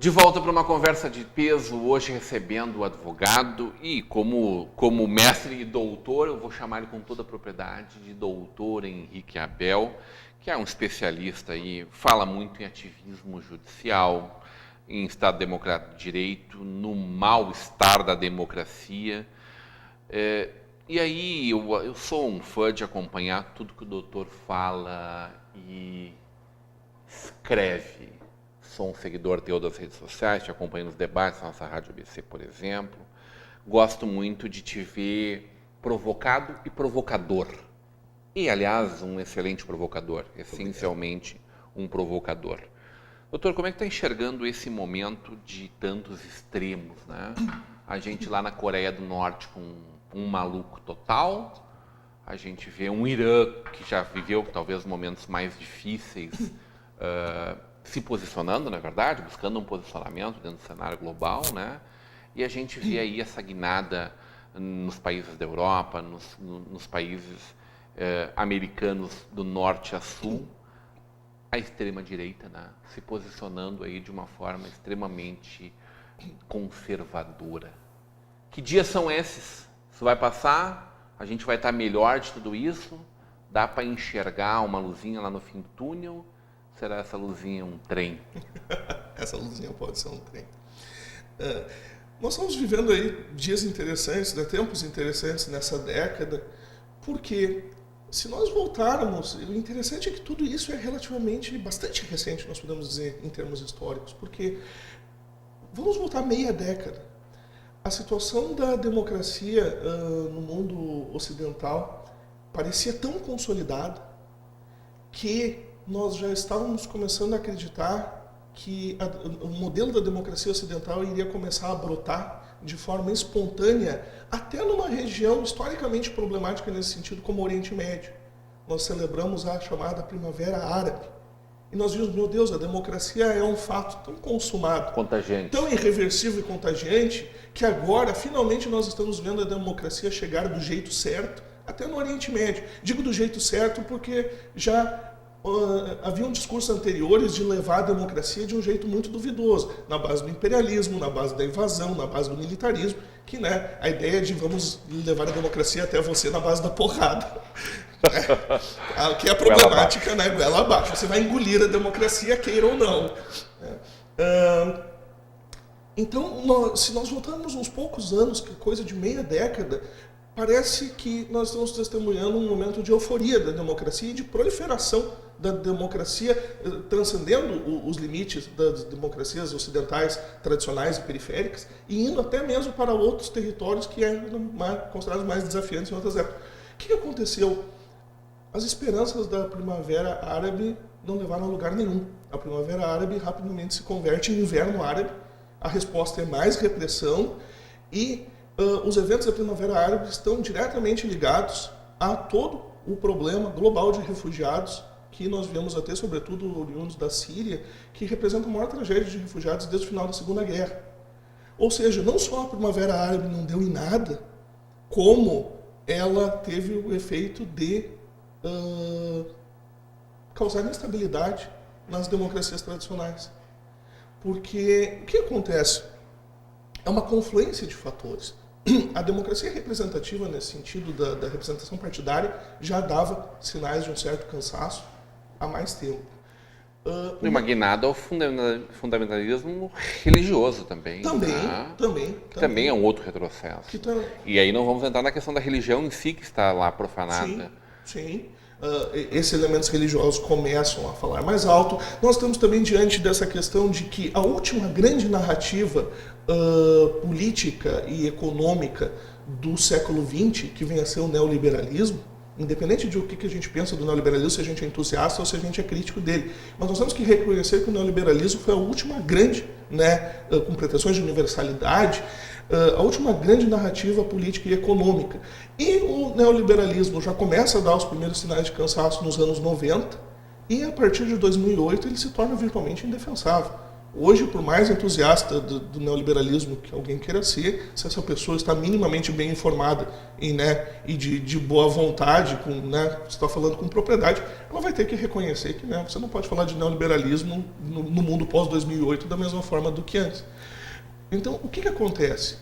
De volta para uma conversa de peso, hoje recebendo o advogado e como mestre e doutor, eu vou chamar ele com toda a propriedade de doutor Henrique Abel, que é um especialista aí, fala muito em ativismo judicial, em Estado Democrático de Direito, no mal-estar da democracia. E aí eu sou um fã de acompanhar tudo que o doutor fala e escreve. Sou um seguidor teu das redes sociais, te acompanho nos debates da nossa Rádio ABC, por exemplo. Gosto muito de te ver provocado e provocador. E, aliás, um excelente provocador, essencialmente um provocador. Doutor, como é que está enxergando esse momento de tantos extremos, né? A gente lá na Coreia do Norte com um maluco total, a gente vê um Irã que já viveu talvez momentos mais difíceis, se posicionando, na verdade, buscando um posicionamento dentro do cenário global, né? E a gente vê aí essa guinada nos países da Europa, nos países americanos do norte a sul, a extrema-direita, né? Se posicionando aí de uma forma extremamente conservadora. Que dias são esses? Isso vai passar? A gente vai estar melhor de tudo isso? Dá para enxergar uma luzinha lá no fim do túnel? Será essa luzinha um trem? Essa luzinha pode ser um trem. Nós estamos vivendo aí dias interessantes, né, tempos interessantes nessa década, porque se nós voltarmos, o interessante é que tudo isso é relativamente bastante recente, nós podemos dizer, em termos históricos, porque vamos voltar meia década. A situação da democracia no mundo ocidental parecia tão consolidada que nós já estávamos começando a acreditar que o modelo da democracia ocidental iria começar a brotar de forma espontânea até numa região historicamente problemática nesse sentido, como o Oriente Médio. Nós celebramos a chamada Primavera Árabe. E nós vimos, meu Deus, a democracia é um fato tão consumado, contagiante, tão irreversível e contagiante, que agora, finalmente, nós estamos vendo a democracia chegar do jeito certo até no Oriente Médio. Digo do jeito certo porque já havia um discurso anteriores de levar a democracia de um jeito muito duvidoso, na base do imperialismo, na base da invasão, na base do militarismo, que, né, a ideia de vamos levar a democracia até você na base da porrada. Que é a problemática, né? Goela abaixo. Você vai engolir a democracia, queira ou não. Então, se nós voltarmos uns poucos anos, que é coisa de meia década, parece que nós estamos testemunhando um momento de euforia da democracia e de proliferação da democracia, transcendendo os limites das democracias ocidentais, tradicionais e periféricas, e indo até mesmo para outros territórios que eram considerados mais desafiantes em outras épocas. O que aconteceu? As esperanças da Primavera Árabe não levaram a lugar nenhum. A Primavera Árabe rapidamente se converte em Inverno Árabe, a resposta é mais repressão e os eventos da Primavera Árabe estão diretamente ligados a todo o problema global de refugiados que nós vemos até, sobretudo, oriundos da Síria, que representa a maior tragédia de refugiados desde o final da Segunda Guerra. Ou seja, não só a Primavera Árabe não deu em nada, como ela teve o efeito de causar instabilidade nas democracias tradicionais. Porque o que acontece? É uma confluência de fatores. A democracia representativa, nesse sentido da representação partidária, já dava sinais de um certo cansaço há mais tempo. E uma guinada ao fundamentalismo religioso também. Também É um outro retrocesso. E aí não vamos entrar na questão da religião em si, que está lá profanada. Sim. Esses elementos religiosos começam a falar mais alto. Nós estamos também diante dessa questão de que a última grande narrativa política e econômica do século XX, que vem a ser o neoliberalismo, independente de o que a gente pensa do neoliberalismo, se a gente é entusiasta ou se a gente é crítico dele, mas nós temos que reconhecer que o neoliberalismo foi a última grande, com pretensões de universalidade, a última grande narrativa política e econômica. E o neoliberalismo já começa a dar os primeiros sinais de cansaço nos anos 90 e a partir de 2008 ele se torna virtualmente indefensável. Hoje, por mais entusiasta do neoliberalismo que alguém queira ser, se essa pessoa está minimamente bem informada e de boa vontade, você está falando com propriedade, ela vai ter que reconhecer que você não pode falar de neoliberalismo no mundo pós-2008 da mesma forma do que antes. Então, o que acontece?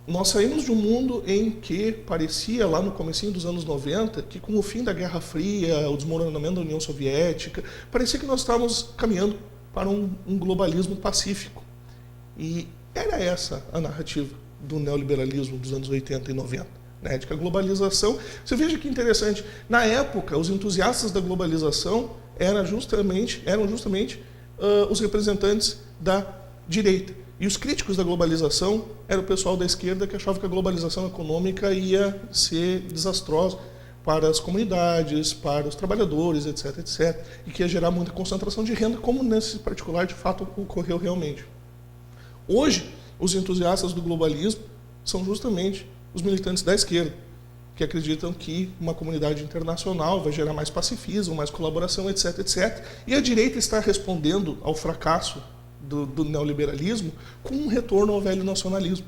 Nós saímos de um mundo em que parecia, lá no comecinho dos anos 90, que com o fim da Guerra Fria, o desmoronamento da União Soviética, parecia que nós estávamos caminhando para um globalismo pacífico. E era essa a narrativa do neoliberalismo dos anos 80 e 90. De que a globalização... Você veja que interessante, na época, os entusiastas da globalização eram justamente os representantes da direita. E os críticos da globalização eram o pessoal da esquerda que achava que a globalização econômica ia ser desastrosa para as comunidades, para os trabalhadores, etc., etc., e que ia gerar muita concentração de renda, como nesse particular de fato ocorreu realmente. Hoje, os entusiastas do globalismo são justamente os militantes da esquerda, que acreditam que uma comunidade internacional vai gerar mais pacifismo, mais colaboração, etc., etc., e a direita está respondendo ao fracasso do neoliberalismo com um retorno ao velho nacionalismo.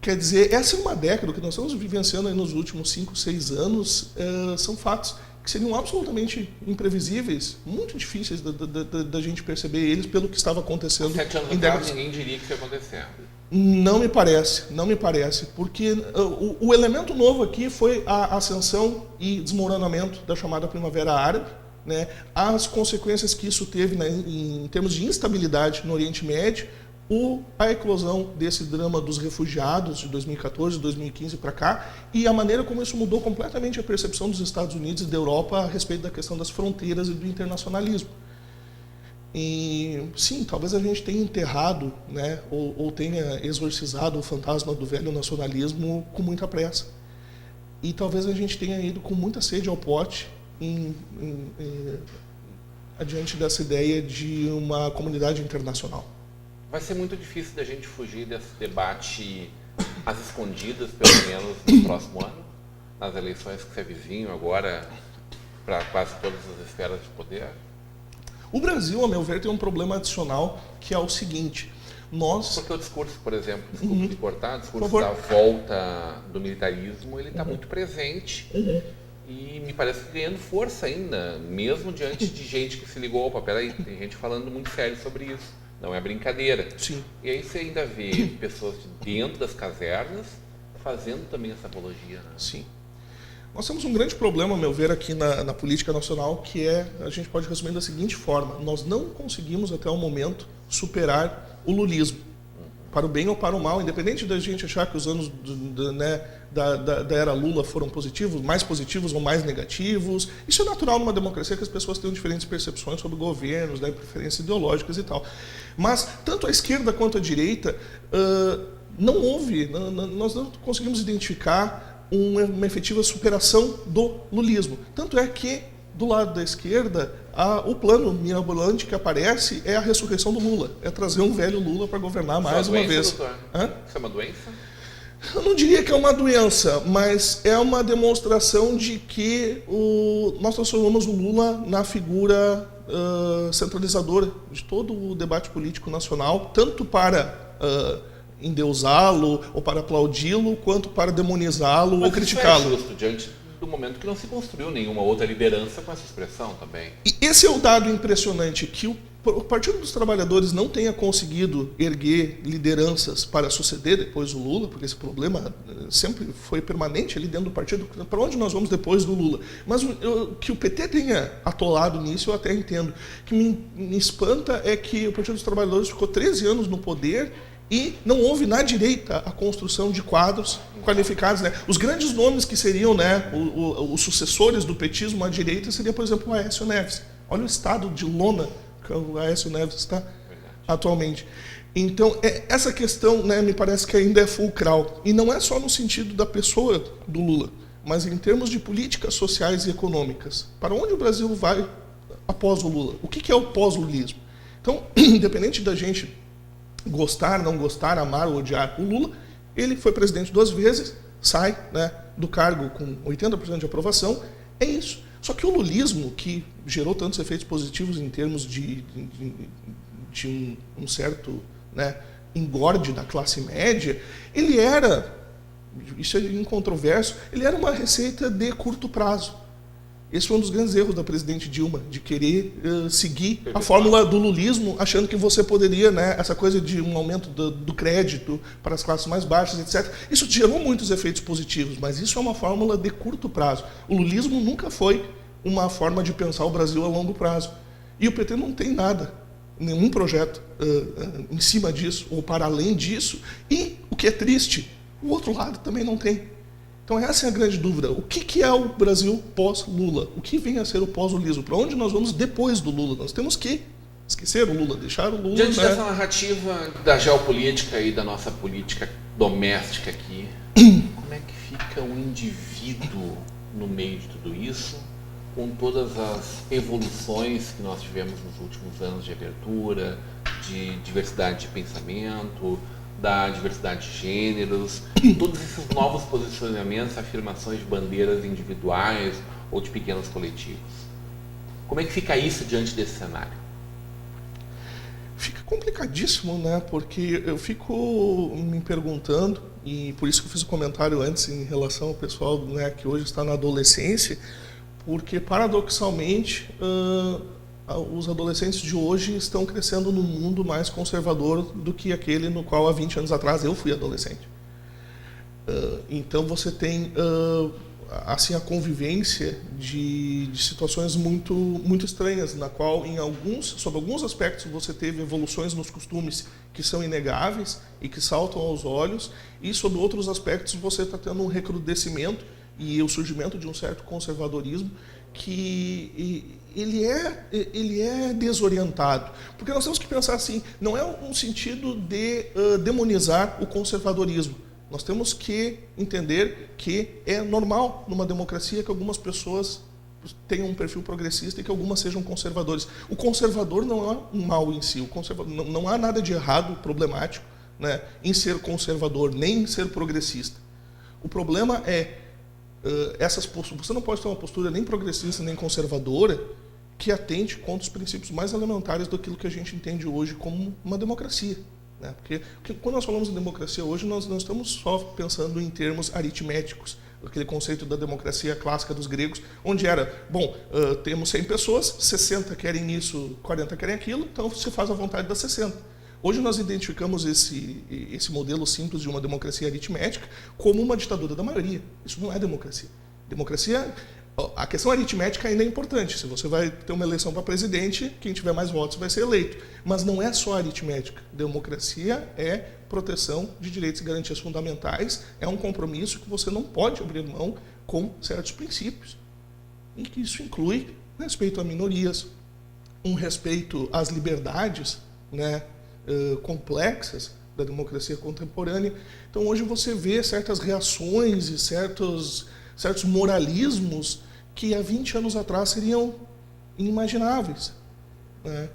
Quer dizer, essa é uma década que nós estamos vivenciando aí nos últimos 5, 6 anos, são fatos que seriam absolutamente imprevisíveis, muito difíceis da gente perceber eles pelo que estava acontecendo. 7 anos atrás ninguém diria que isso ia acontecer. Não me parece, porque o elemento novo aqui foi a ascensão e desmoronamento da chamada Primavera Árabe, as consequências que isso teve em termos de instabilidade no Oriente Médio, a eclosão desse drama dos refugiados de 2014, 2015 para cá, e a maneira como isso mudou completamente a percepção dos Estados Unidos e da Europa a respeito da questão das fronteiras e do internacionalismo. E sim, talvez a gente tenha enterrado, ou tenha exorcizado o fantasma do velho nacionalismo com muita pressa. E talvez a gente tenha ido com muita sede ao pote adiante dessa ideia de uma comunidade internacional. Vai ser muito difícil da gente fugir desse debate às escondidas, pelo menos no próximo ano, nas eleições que se avizinham agora para quase todas as esferas de poder? O Brasil, a meu ver, tem um problema adicional, que é o seguinte. Porque o discurso, por exemplo, desculpe me cortar, o discurso da volta do militarismo, ele está muito presente e me parece que ganhando força ainda, mesmo diante de gente que se ligou, opa, peraí, tem gente falando muito sério sobre isso. Não é brincadeira. Sim. E aí você ainda vê pessoas de dentro das casernas fazendo também essa apologia. Sim. Nós temos um grande problema, a meu ver, aqui na política nacional, que a gente pode resumir da seguinte forma: nós não conseguimos até o momento superar o lulismo. Para o bem ou para o mal, independente da gente achar que os anos da era Lula foram positivos, mais positivos ou mais negativos. Isso é natural numa democracia, que as pessoas tenham diferentes percepções sobre governos, preferências ideológicas e tal. Mas tanto a esquerda quanto a direita, nós não conseguimos identificar uma efetiva superação do lulismo. Tanto é que, do lado da esquerda, o plano mirabolante que aparece é a ressurreição do Lula. É trazer um velho Lula para governar mais uma vez. Doutor? Isso é uma doença? Eu não diria que é uma doença, mas é uma demonstração de que nós transformamos o Lula na figura centralizadora de todo o debate político nacional, tanto para endeusá-lo ou para aplaudi-lo, quanto para demonizá-lo ou criticá-lo. Mas isso é justo, diante do momento que não se construiu nenhuma outra liderança com essa expressão também. E esse é o dado impressionante, que o Partido dos Trabalhadores não tenha conseguido erguer lideranças para suceder depois do Lula, porque esse problema sempre foi permanente ali dentro do partido, para onde nós vamos depois do Lula. Mas que o PT tenha atolado nisso, eu até entendo. O que me espanta é que o Partido dos Trabalhadores ficou 13 anos no poder e não houve na direita a construção de quadros qualificados. Os grandes nomes que seriam os sucessores do petismo à direita seria, por exemplo, o Aécio Neves. Olha o estado de lona que o Aécio Neves está atualmente. Então, essa questão me parece que ainda é fulcral. E não é só no sentido da pessoa do Lula, mas em termos de políticas sociais e econômicas. Para onde o Brasil vai após o Lula? O que é o pós-lulismo? Então, independente da gente gostar, não gostar, amar ou odiar o Lula, ele foi presidente 2 vezes, sai do cargo com 80% de aprovação, é isso. Só que o lulismo, que gerou tantos efeitos positivos em termos de de um certo, né, engorde da classe média, ele era, isso é incontroverso, ele era uma receita de curto prazo. Esse foi um dos grandes erros da presidente Dilma, de querer seguir a fórmula do lulismo, achando que você poderia, né, essa coisa de um aumento do crédito para as classes mais baixas, etc. Isso gerou muitos efeitos positivos, mas isso é uma fórmula de curto prazo. O lulismo nunca foi uma forma de pensar o Brasil a longo prazo. E o PT não tem nada, nenhum projeto em cima disso ou para além disso. E, o que é triste, o outro lado também não tem. Então essa é a grande dúvida. O que é o Brasil pós-Lula? O que vem a ser o pós-lulismo? Para onde nós vamos depois do Lula? Nós temos que esquecer o Lula, deixar o Lula... Diante dessa narrativa da geopolítica e da nossa política doméstica aqui, como é que fica o indivíduo no meio de tudo isso, com todas as evoluções que nós tivemos nos últimos anos de abertura, de diversidade de pensamento, da diversidade de gêneros, todos esses novos posicionamentos, afirmações de bandeiras individuais ou de pequenos coletivos? Como é que fica isso diante desse cenário? Fica complicadíssimo, né? Porque eu fico me perguntando, e por isso que eu fiz o comentário antes em relação ao pessoal, né, que hoje está na adolescência, porque paradoxalmente os adolescentes de hoje estão crescendo num mundo mais conservador do que aquele no qual há 20 anos atrás eu fui adolescente. Então você tem assim a convivência de situações muito estranhas, na qual sob alguns aspectos você teve evoluções nos costumes que são inegáveis e que saltam aos olhos, e sob outros aspectos você está tendo um recrudescimento e o surgimento de um certo conservadorismo que ele é desorientado. Porque nós temos que pensar assim, não é um sentido de demonizar o conservadorismo. Nós temos que entender que é normal numa democracia que algumas pessoas tenham um perfil progressista e que algumas sejam conservadores. O conservador não é um mal em si, não há nada de errado, problemático, né, em ser conservador, nem em ser progressista. O problema é essas posturas. Você não pode ter uma postura nem progressista nem conservadora que atente contra os princípios mais elementares daquilo que a gente entende hoje como uma democracia, né? Porque quando nós falamos de democracia hoje, nós não estamos só pensando em termos aritméticos, aquele conceito da democracia clássica dos gregos, onde era, temos 100 pessoas, 60 querem isso, 40 querem aquilo, então se faz a vontade das 60. Hoje nós identificamos esse modelo simples de uma democracia aritmética como uma ditadura da maioria. Isso não é democracia. Democracia, a questão aritmética ainda é importante. Se você vai ter uma eleição para presidente, quem tiver mais votos vai ser eleito. Mas não é só aritmética. Democracia é proteção de direitos e garantias fundamentais, é um compromisso que você não pode abrir mão com certos princípios. E que isso inclui respeito a minorias, um respeito às liberdades, né, complexas da democracia contemporânea. Então hoje você vê certas reações e certos moralismos que há 20 anos atrás seriam inimagináveis, né?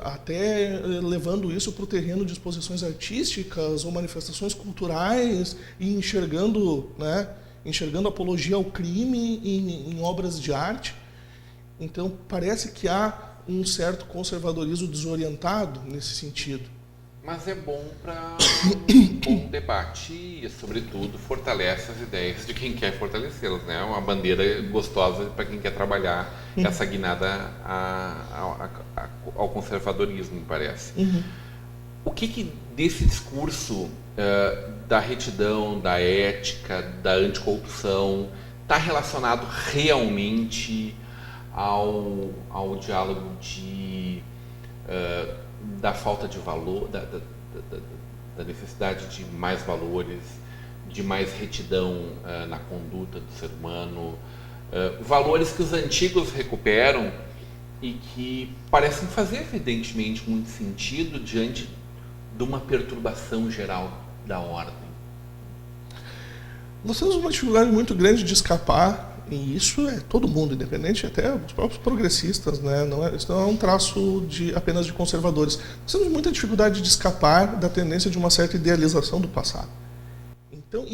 Até levando isso para o terreno de exposições artísticas ou manifestações culturais e enxergando apologia ao crime em obras de arte. Então parece que há um certo conservadorismo desorientado nesse sentido. Mas é bom para um bom debate e, sobretudo, fortalece as ideias de quem quer fortalecê-las, né? Uma bandeira gostosa para quem quer trabalhar essa guinada ao conservadorismo, me parece. O que desse discurso da retidão, da ética, da anticorrupção está relacionado realmente ao diálogo da falta de valor, da necessidade de mais valores, de mais retidão na conduta do ser humano, valores que os antigos recuperam e que parecem fazer evidentemente muito sentido diante de uma perturbação geral da ordem? Nós temos uma dificuldade muito grande de escapar, e isso é todo mundo, independente, até os próprios progressistas, né? Isso não é um traço apenas de conservadores. Nós temos muita dificuldade de escapar da tendência de uma certa idealização do passado. Então,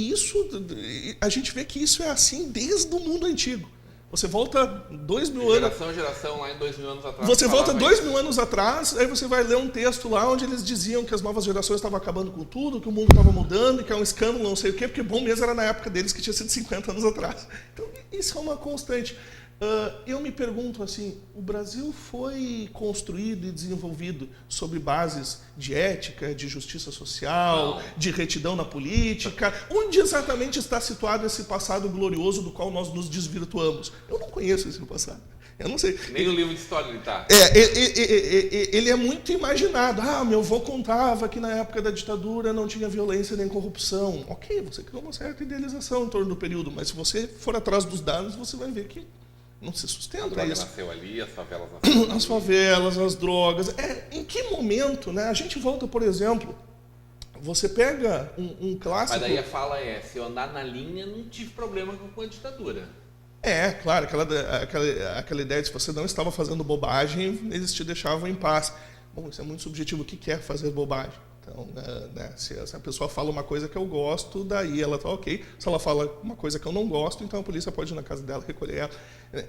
a gente vê que isso é assim desde o mundo antigo. Você volta 2000 anos... Geração lá em 2000 anos atrás. Você volta 2000 anos atrás, aí você vai ler um texto lá onde eles diziam que as novas gerações estavam acabando com tudo, que o mundo estava mudando, que é um escândalo, não sei o quê, porque bom mesmo era na época deles, que tinha sido 50 anos atrás. Então, isso é uma constante. Eu me pergunto assim, o Brasil foi construído e desenvolvido sobre bases de ética, de justiça social, de retidão na política? Onde exatamente está situado esse passado glorioso do qual nós nos desvirtuamos? Eu não conheço esse passado. Eu não sei. Nem no livro de história ele está. Ele é muito imaginado. Meu avô contava que na época da ditadura não tinha violência nem corrupção. Ok, você criou uma certa idealização em torno do período, mas se você for atrás dos dados, você vai ver que não se sustenta. A droga isso. Nasceu ali, as favelas nasceram. As favelas, as drogas. Em que momento, né? A gente volta, por exemplo, você pega um clássico... Mas daí a fala é, se eu andar na linha, não tive problema com a ditadura. Claro, aquela ideia de se você não estava fazendo bobagem, eles te deixavam em paz. Bom, isso é muito subjetivo. O que é fazer bobagem? Então, se a pessoa fala uma coisa que eu gosto, daí ela está ok. Se ela fala uma coisa que eu não gosto, então a polícia pode ir na casa dela recolher ela.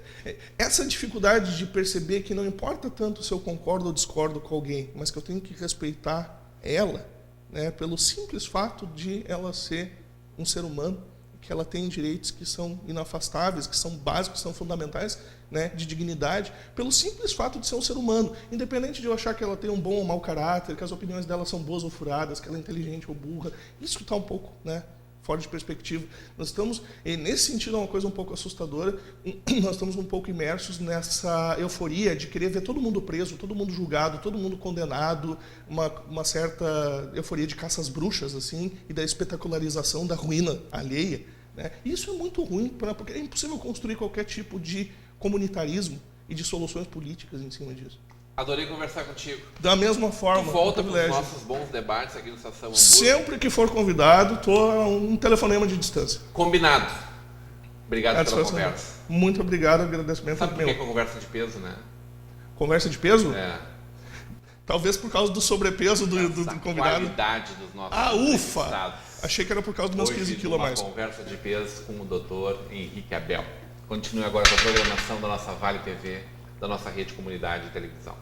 Essa dificuldade de perceber que não importa tanto se eu concordo ou discordo com alguém, mas que eu tenho que respeitar ela, né, pelo simples fato de ela ser um ser humano, que ela tem direitos que são inafastáveis, que são básicos, que são fundamentais, né, de dignidade, pelo simples fato de ser um ser humano, independente de eu achar que ela tem um bom ou mau caráter, que as opiniões dela são boas ou furadas, que ela é inteligente ou burra. Isso está um pouco, né, fora de perspectiva. Nós estamos, e nesse sentido é uma coisa um pouco assustadora, nós estamos um pouco imersos nessa euforia de querer ver todo mundo preso, todo mundo julgado, todo mundo condenado, uma certa euforia de caça às bruxas, assim, e da espetacularização da ruína alheia. Né? Isso é muito ruim, porque é impossível construir qualquer tipo de comunitarismo e de soluções políticas em cima disso. Adorei conversar contigo. Da mesma forma. Tu volta para os nossos bons debates aqui no Estação Hamburgo. Sempre que for convidado, estou a um telefonema de distância. Combinado. Obrigado pela conversa. Muito obrigado, agradecimento. Sabe por que é conversa de peso, né? Conversa de peso? Talvez por causa do sobrepeso do convidado. Qualidade dos nossos ufa! Achei que era por causa dos meus 15 quilos a mais. Conversa de peso com o Dr. Henrique Abel. Continue agora com a programação da nossa Vale TV, da nossa rede comunidade de televisão.